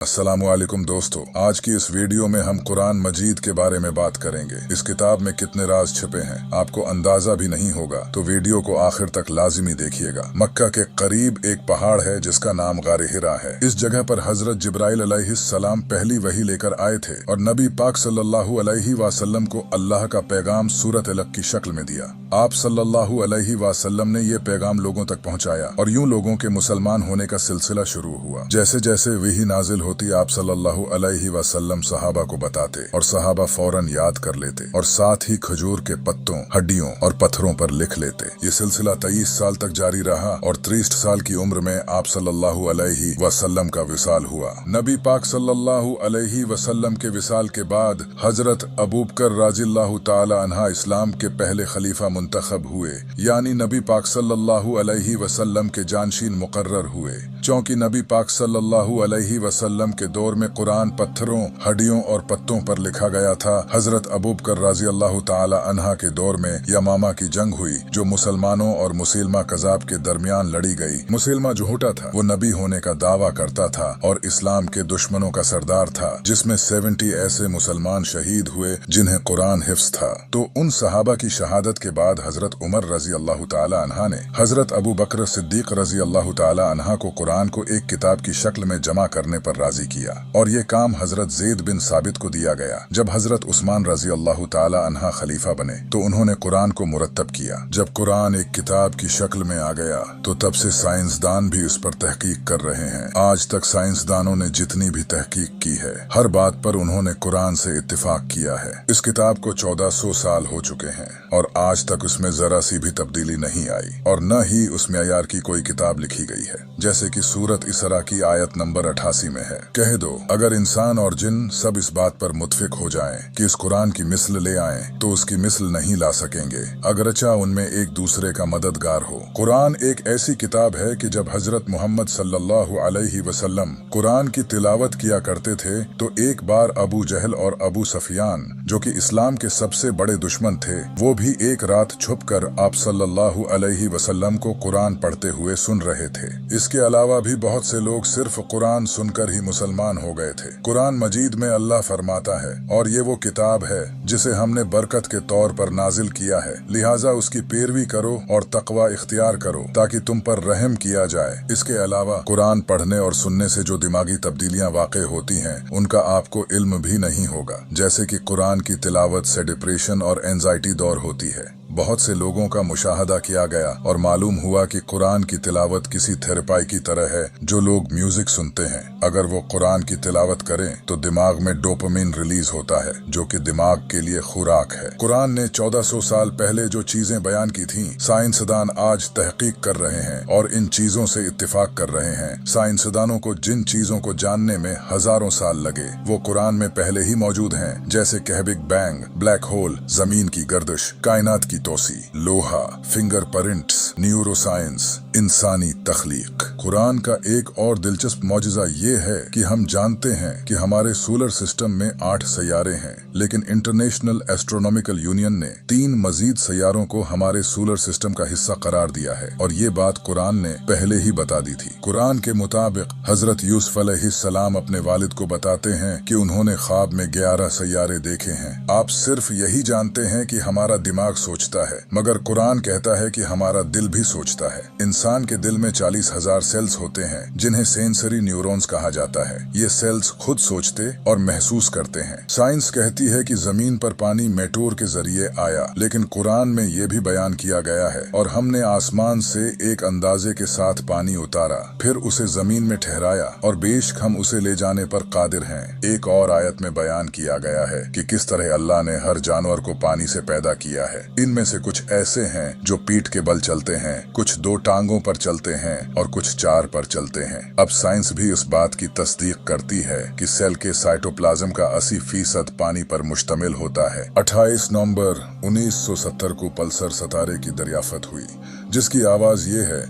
अस्सलामुअलैकुम दोस्तों, आज की इस वीडियो में हम कुरान मजीद के बारे में बात करेंगे। इस किताब में कितने राज छिपे हैं आपको अंदाजा भी नहीं होगा, तो वीडियो को आखिर तक लाजिमी देखिएगा। मक्का के करीब एक पहाड़ है जिसका नाम गारे हिरा है। इस जगह पर हजरत जिब्राइल अलैहिस्सलाम पहली वही लेकर आए थे और नबी पाक सल्लल्लाहु अलैहि वसल्लम को अल्लाह का पैगाम सूरत अलक की शक्ल में दिया। आप सल्लल्लाहु अलैहि वसल्लम ने ये पैगाम लोगों तक पहुँचाया और यूं लोगों के मुसलमान होने का सिलसिला शुरू हुआ। जैसे जैसे वही नाजिल होती आप सल्लल्लाहु अलैहि वसल्लम सहाबा को बताते और सहाबा फौरन याद कर लेते और साथ ही खजूर के पत्तों, हड्डियों और पत्थरों पर लिख लेते। ये सिलसिला 23 साल तक जारी रहा और 63 साल की उम्र में आप सल्लल्लाहु अलैहि वसल्लम का विसाल हुआ। नबी पाक सल्लल्लाहु अलैहि वसल्लम के विसाल के बाद हजरत अबू बकर रज़ियल्लाहु ताला अन्हा इस्लाम के पहले खलीफा मुंतखब हुए, यानी नबी पाक सल्लल्लाहु अलैहि वसल्लम के जानशीन मुकर्रर हुए। चूंकि नबी पाक सल्लल्लाहु अलैहि वसल्लम के दौर में कुरान पत्थरों, हड्डियों और पत्तों पर लिखा गया था, हजरत अबू बकर रज़ियल्लाहु ताला अन्हा के दौर में यमामा की जंग हुई जो मुसलमानों और मुसैलमा कज़ाब के दरमियान लड़ी गई। मुसैलमा जो झूठा था, वो नबी होने का दावा करता था और इस्लाम के दुश्मनों का सरदार था, जिसमें 70 ऐसे मुसलमान शहीद हुए जिन्हें कुरान हिफ्ज था। तो उन सहाबा की शहादत के बाद हजरत उमर रज़ियल्लाहु ताला अन्हा ने हजरत अबू बकर सिद्दीक रज़ियल्लाहु ताला अन्हा को कुरान को एक किताब की शक्ल में जमा करने पर राजी किया और ये काम हजरत ज़ैद बिन साबित को दिया गया। जब हजरत उस्मान रज़ियल्लाहु ताला अन्हा खलीफा बने तो उन्होंने कुरान को मुरत्तब किया। जब कुरान एक किताब की शक्ल में आ गया तो तब से साइंसदान भी इस पर तहकीक कर रहे हैं। आज तक साइंसदानों ने जितनी भी तहकीक की है, हर बात पर उन्होंने कुरान से इत्तिफाक किया है। इस किताब को 1400 साल हो चुके हैं और आज तक उसमें जरा सी भी तब्दीली नहीं आई और न ही उस मेयार की कोई किताब लिखी गई है। जैसे कि सूरत इसरा की आयत नंबर 88 में है, कह दो अगर इंसान और जिन सब इस बात पर मुत्फिक हो जाएं कि इस कुरान की मिस्ल ले आएं तो उसकी मिस्ल नहीं ला सकेंगे, अगरचा उनमें एक दूसरे का मददगार हो। कुरान एक ऐसी किताब है कि जब हजरत मोहम्मद सल्लल्लाहु अलैहि वसल्लम कुरान की तिलावत किया करते थे तो एक बार अबू जहल और अबू सफियान, जो कि इस्लाम के सबसे बड़े दुश्मन थे, वो भी एक रात छुपकर आप सल्लल्लाहु अलैहि वसल्लम को कुरान पढ़ते हुए सुन रहे थे। इसके अलावा भी बहुत से लोग सिर्फ कुरान सुनकर ही मुसलमान हो गए थे। कुरान मजीद में अल्लाह फरमाता है, और ये वो किताब है जिसे हमने बरकत के तौर पर नाजिल किया है, लिहाजा उसकी पैरवी करो और तकवा इख्तियार करो ताकि तुम पर रहम किया जाए। इसके अलावा कुरान पढ़ने और सुनने से जो दिमागी तब्दीलियां वाक़ई होती हैं उनका आपको इल्म भी नहीं होगा। जैसे कि कुरान की तिलावत से डिप्रेशन और एंजाइटी दूर होती है। बहुत से लोगों का मुशाहदा किया गया और मालूम हुआ कि कुरान की तिलावत किसी थेरेपाई की तरह है। जो लोग म्यूजिक सुनते हैं, अगर वो कुरान की तिलावत करें तो दिमाग में डोपामिन रिलीज होता है जो कि दिमाग के लिए खुराक है। कुरान ने 1400 साल पहले जो चीजें बयान की थीं, साइंसदान आज तहकीक कर रहे हैं और इन चीजों से इत्तिफाक कर रहे हैं। साइंसदानों को जिन चीजों को जानने में हजारों साल लगे वो कुरान में पहले ही मौजूद हैं, जैसे कि बिग बैंग, ब्लैक होल, जमीन की गर्दिश, कायनात की तोसी, लोहा, फिंगरप्रिंट्स, न्यूरोसाइंस, इंसानी तख्लीक। कुरान का एक और दिलचस्प मौजज़ा ये है कि हम जानते हैं कि हमारे सोलर सिस्टम में 8 सैयारे हैं, लेकिन इंटरनेशनल एस्ट्रोनॉमिकल यूनियन ने 3 मजीद सैयारों को हमारे सोलर सिस्टम का हिस्सा करार दिया है और ये बात कुरान ने पहले ही बता दी थी। कुरान के मुताबिक हजरत यूसुफ अलैहिस्सलाम अपने वालिद को बताते हैं कि उन्होंने ख्वाब में 11 सैयारे देखे हैं। आप सिर्फ यही जानते हैं कि हमारा दिमाग सोचता है, मगर कुरान कहता है कि हमारा दिल भी सोचता है। इंसान के दिल में 40,000 सेल्स होते हैं जिन्हें सेंसरी न्यूरॉन्स कहा जाता है। ये सेल्स खुद सोचते और महसूस करते हैं। साइंस कहती है कि जमीन पर पानी मेटोर के जरिए आया, लेकिन कुरान में ये भी बयान किया गया है, और हमने आसमान से एक अंदाजे के साथ पानी उतारा, फिर उसे जमीन में ठहराया और बेशक हम उसे ले जाने पर कादिर हैं। एक और आयत में बयान किया गया है कि किस तरह अल्लाह ने हर जानवर को पानी से पैदा किया है। इनमें से कुछ ऐसे हैं जो पीठ के बल चलते हैं, कुछ 2 टांगों पर चलते हैं और कुछ 4 पर चलते हैं। अब साइंस भी इस बात की तस्दीक करती है कि सेल के साइटोप्लाज्म का 80% पानी पर मुश्तमिल होता है। 28 नवंबर 1970 को पल्सर सितारे की दरियाफत हुई, जिसकी आवाज ये है।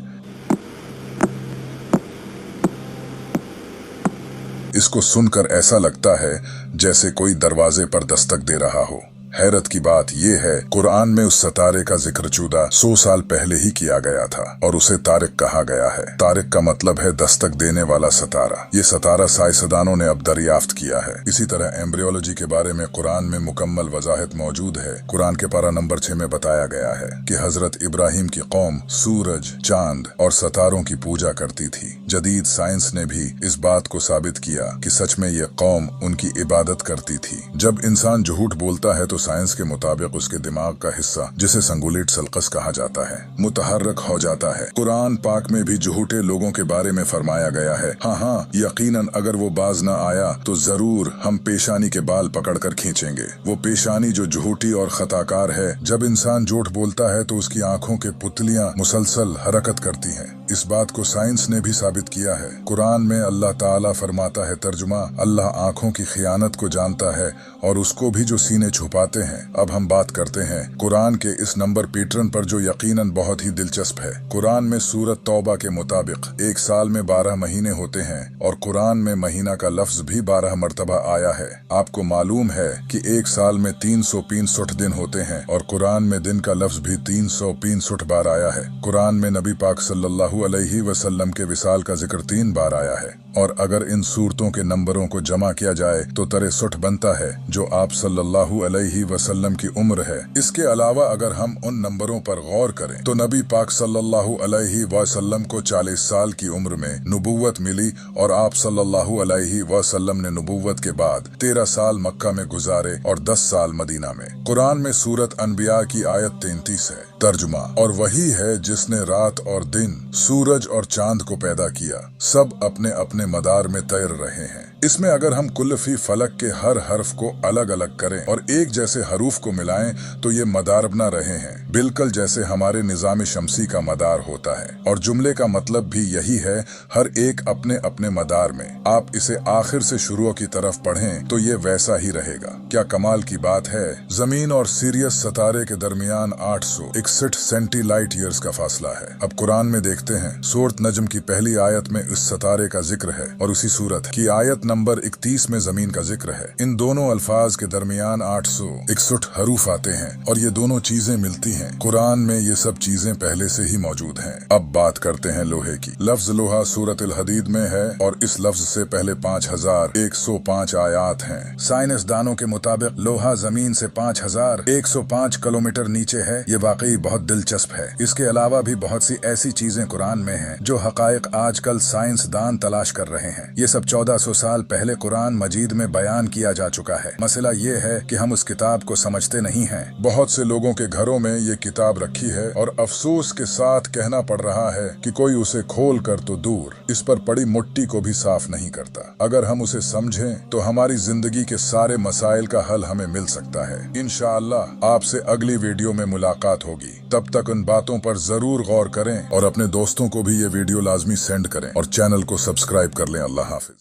इसको सुनकर ऐसा लगता है जैसे कोई दरवाजे पर दस्तक दे रहा हो। हैरत की बात यह है, कुरान में उस सितारे का जिक्र चुदा 100 साल पहले ही किया गया था और उसे तारिक कहा गया है। तारिक का मतलब है दस्तक देने वाला सितारा। ये सितारा साइंसदानों ने अब दरियाफ्त किया है। इसी तरह एम्ब्रियोलॉजी के बारे में कुरान में मुकम्मल वजाहत मौजूद है। कुरान के पारा नंबर 6 में बताया गया है कि हजरत इब्राहिम की कौम सूरज, चांद और सितारों की पूजा करती थी। जदीद साइंस ने भी इस बात को साबित किया कि सच में ये कौम उनकी इबादत करती थी। जब इंसान झूठ बोलता है तो साइंस के मुताबिक उसके दिमाग का हिस्सा, जिसे संगुलेट सल्कस कहा जाता है, मुतहर्रक हो जाता है। कुरान पाक में भी झूठे लोगों के बारे में फरमाया गया है, हाँ, यकीनन अगर वो बाज न आया तो जरूर हम पेशानी के बाल पकड़कर खींचेंगे। वो पेशानी जो झूठी और खताकार है। जब इंसान झूठ बोलता है तो उसकी आंखों के पुतलियां मुसलसल हरकत करती हैं। इस बात को साइंस ने भी साबित किया है। कुरान में अल्लाह ताला फरमाता है, तर्जुमा, अल्लाह आंखों की खियानत को जानता है और उसको भी जो सीने छुपाते हैं। अब हम बात करते हैं कुरान के इस नंबर पैटर्न पर जो यकीनन बहुत ही दिलचस्प है। कुरान में सूरत तौबा के मुताबिक एक साल में 12 महीने होते हैं और कुरान में महीना का लफ्ज भी 12 मरतबा आया है। आपको मालूम है कि एक साल में 365 दिन होते हैं और कुरान में दिन का लफ्ज भी 365 बार आया है। कुरान में नबी पाक सल्लल्लाहु अलैहि वसल्लम के विसाल का जिक्र 3 बार आया है और अगर इन सूरतों के नंबरों को जमा किया जाए तो 63 बनता है, जो आप सल्लल्लाहु अलैहि वसल्लम की उम्र है। इसके अलावा अगर हम उन नंबरों पर गौर करें तो नबी पाक सल्लल्लाहु अलैहि वसल्लम को 40 साल की उम्र में नबूवत मिली और आप सल्लल्लाहु अलैहि वसल्लम ने नबूवत के बाद 13 साल मक्का में गुजारे और 10 साल मदीना में। कुरान में सूरत अनबिया की आयत 33 है। तर्जुमा, और वही है जिसने रात और दिन, सूरज और चांद को पैदा किया, सब अपने अपने मदार में तैर रहे हैं। इसमें अगर हम कुल्फी फलक के हर हर्फ को अलग अलग करें और एक जैसे हरूफ को मिलाएं तो ये मदार बना रहे हैं, बिल्कुल जैसे हमारे निजाम शमसी का मदार होता है। और जुमले का मतलब भी यही है, हर एक अपने अपने मदार में। आप इसे आखिर से शुरू की तरफ पढ़ें तो ये वैसा ही रहेगा। क्या कमाल की बात है। जमीन और सीरियस सितारे के दरमियान 861 सेंटी लाइट ईयर्स का फासला है। अब कुरान में देखते हैं, सूरत नजम की पहली आयत में इस सितारे का जिक्र है और उसी सूरत की आयत नंबर 31 में जमीन का जिक्र है। इन दोनों अल्फाज के दरमियान 861 हरूफ आते हैं और ये दोनों चीजें मिलती हैं। कुरान में ये सब चीजें पहले से ही मौजूद हैं। अब बात करते हैं लोहे की। लफ्ज लोहा सूरत अल हदीद में है और इस लफ्ज से पहले 5105 आयात हैं। साइंसदानों के मुताबिक लोहा जमीन से 5105 किलोमीटर नीचे है। ये वाकई बहुत दिलचस्प है। इसके अलावा भी बहुत सी ऐसी चीजें कुरान में हैं जो हकायक आजकल साइंसदान तलाश कर रहे हैं। ये सब 1400 साल पहले कुरान मजीद में बयान किया जा चुका है। मसला ये है कि हम उस किताब को समझते नहीं हैं। बहुत से लोगों के घरों में ये किताब रखी है और अफसोस के साथ कहना पड़ रहा है कि कोई उसे खोल कर तो दूर, इस पर पड़ी मिट्टी को भी साफ नहीं करता। अगर हम उसे समझें तो हमारी जिंदगी के सारे मसाइल का हल हमें मिल सकता है। इंशाअल्लाह आपसे अगली वीडियो में मुलाकात होगी। तब तक उन बातों पर जरूर गौर करें और अपने दोस्तों को भी ये वीडियो लाजमी सेंड करें और चैनल को सब्सक्राइब कर लें। अल्लाह हाफिज।